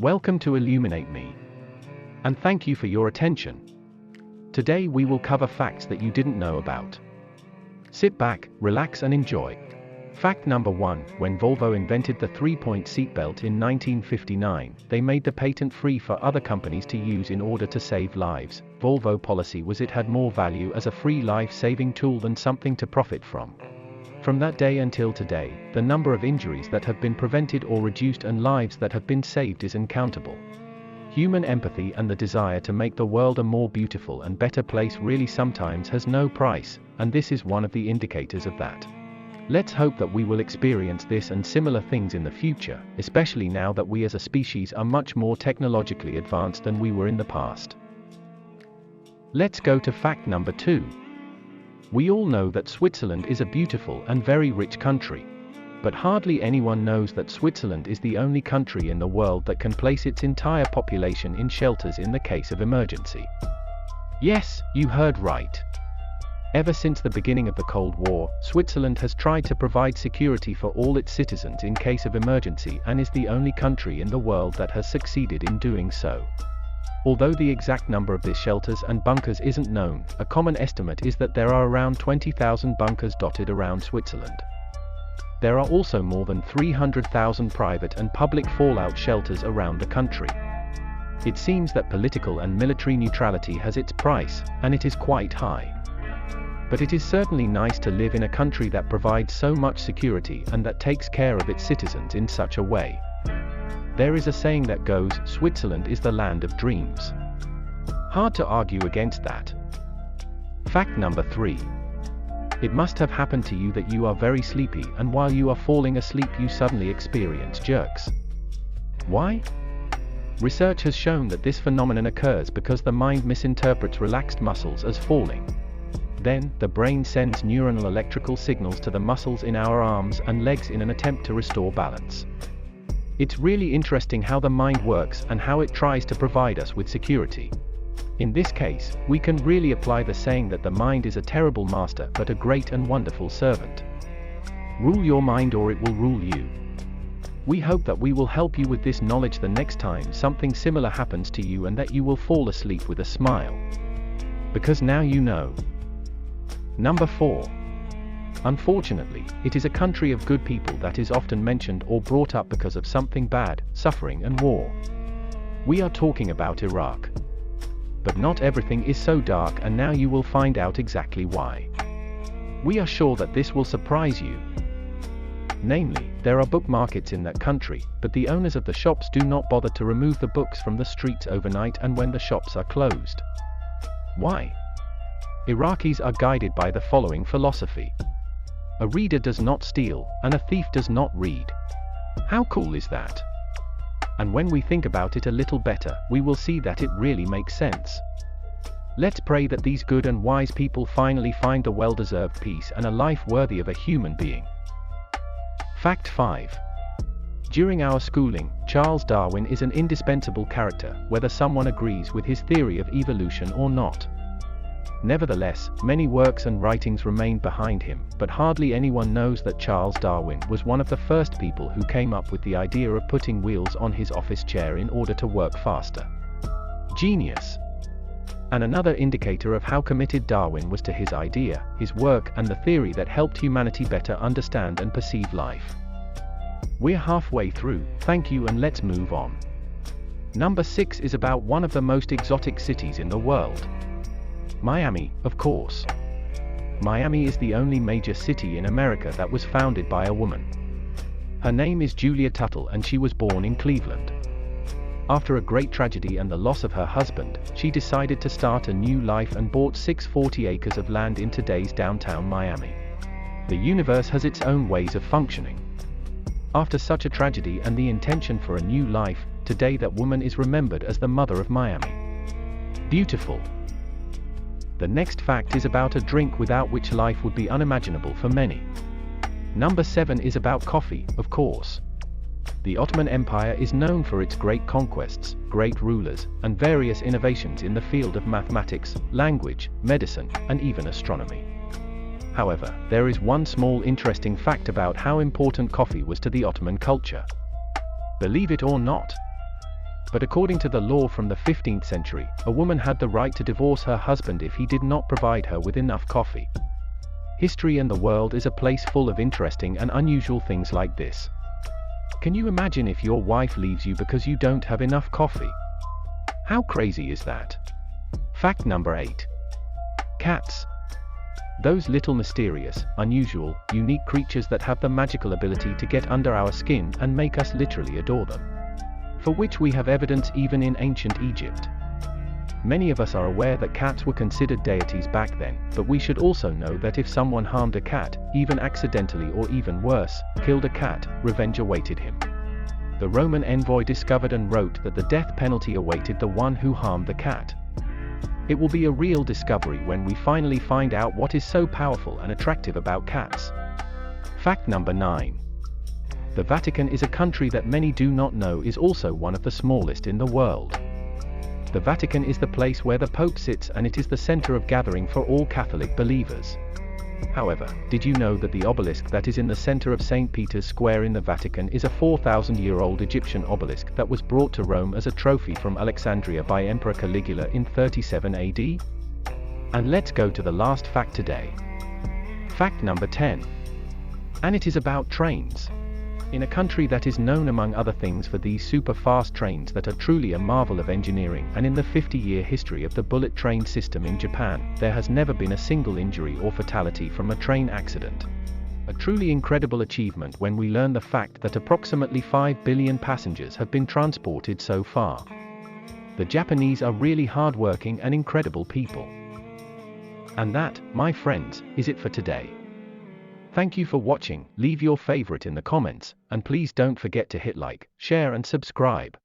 Welcome to Illuminate Me. And thank you for your attention. Today we will cover facts that you didn't know about. Sit back, relax and enjoy. Fact number 1. When Volvo invented the 3-point seatbelt in 1959, they made the patent free for other companies to use in order to save lives. Volvo policy was it had more value as a free life-saving tool than something to profit from. From that day until today, the number of injuries that have been prevented or reduced and lives that have been saved is uncountable. Human empathy and the desire to make the world a more beautiful and better place really sometimes has no price, and this is one of the indicators of that. Let's hope that we will experience this and similar things in the future, especially now that we as a species are much more technologically advanced than we were in the past. Let's go to fact number 2. We all know that Switzerland is a beautiful and very rich country. But hardly anyone knows that Switzerland is the only country in the world that can place its entire population in shelters in the case of emergency. Yes, you heard right. Ever since the beginning of the Cold War, Switzerland has tried to provide security for all its citizens in case of emergency and is the only country in the world that has succeeded in doing so. Although the exact number of these shelters and bunkers isn't known, a common estimate is that there are around 20,000 bunkers dotted around Switzerland. There are also more than 300,000 private and public fallout shelters around the country. It seems that political and military neutrality has its price, and it is quite high. But it is certainly nice to live in a country that provides so much security and that takes care of its citizens in such a way. There is a saying that goes, Switzerland is the land of dreams. Hard to argue against that. Fact number 3. It must have happened to you that you are very sleepy and while you are falling asleep you suddenly experience jerks. Why? Research has shown that this phenomenon occurs because the mind misinterprets relaxed muscles as falling. Then, the brain sends neuronal electrical signals to the muscles in our arms and legs in an attempt to restore balance. It's really interesting how the mind works and how it tries to provide us with security. In this case, we can really apply the saying that the mind is a terrible master but a great and wonderful servant. Rule your mind or it will rule you. We hope that we will help you with this knowledge the next time something similar happens to you and that you will fall asleep with a smile. Because now you know. Number 4. Unfortunately, it is a country of good people that is often mentioned or brought up because of something bad, suffering and war. We are talking about Iraq. But not everything is so dark and now you will find out exactly why. We are sure that this will surprise you. Namely, there are book markets in that country, but the owners of the shops do not bother to remove the books from the streets overnight and when the shops are closed. Why? Iraqis are guided by the following philosophy. A reader does not steal, and a thief does not read. How cool is that? And when we think about it a little better, we will see that it really makes sense. Let's pray that these good and wise people finally find the well-deserved peace and a life worthy of a human being. Fact 5. During our schooling, Charles Darwin is an indispensable character, whether someone agrees with his theory of evolution or not. Nevertheless, many works and writings remain behind him, but hardly anyone knows that Charles Darwin was one of the first people who came up with the idea of putting wheels on his office chair in order to work faster. Genius! And another indicator of how committed Darwin was to his idea, his work and the theory that helped humanity better understand and perceive life. We're halfway through, thank you and let's move on. Number 6 is about one of the most exotic cities in the world. Miami, of course. Miami is the only major city in America that was founded by a woman. Her name is Julia Tuttle and she was born in Cleveland. After a great tragedy and the loss of her husband, she decided to start a new life and bought 640 acres of land in today's downtown Miami. The universe has its own ways of functioning. After such a tragedy and the intention for a new life, today that woman is remembered as the mother of Miami. Beautiful. The next fact is about a drink without which life would be unimaginable for many. Number 7 is about coffee, of course. The Ottoman Empire is known for its great conquests, great rulers, and various innovations in the field of mathematics, language, medicine, and even astronomy. However, there is one small interesting fact about how important coffee was to the Ottoman culture. Believe it or not, But according to the law from the 15th century, a woman had the right to divorce her husband if he did not provide her with enough coffee. History and the world is a place full of interesting and unusual things like this. Can you imagine if your wife leaves you because you don't have enough coffee? How crazy is that? Fact number 8. Cats. Those little mysterious, unusual, unique creatures that have the magical ability to get under our skin and make us literally adore them. For which we have evidence even in ancient Egypt. Many of us are aware that cats were considered deities back then, but we should also know that if someone harmed a cat, even accidentally or even worse, killed a cat, revenge awaited him. The Roman envoy discovered and wrote that the death penalty awaited the one who harmed the cat. It will be a real discovery when we finally find out what is so powerful and attractive about cats. Fact number 9. The Vatican is a country that many do not know is also one of the smallest in the world. The Vatican is the place where the Pope sits, and it is the center of gathering for all Catholic believers. However, did you know that the obelisk that is in the center of St. Peter's Square in the Vatican is a 4,000-year-old Egyptian obelisk that was brought to Rome as a trophy from Alexandria by Emperor Caligula in 37 AD? And let's go to the last fact today. Fact number 10. And it is about trains. In a country that is known among other things for these super fast trains that are truly a marvel of engineering, and in the 50-year history of the bullet train system in Japan, there has never been a single injury or fatality from a train accident. A truly incredible achievement when we learn the fact that approximately 5 billion passengers have been transported so far. The Japanese are really hardworking and incredible people. And that, my friends, is it for today. Thank you for watching. Leave your favorite in the comments, and please don't forget to hit like, share and subscribe.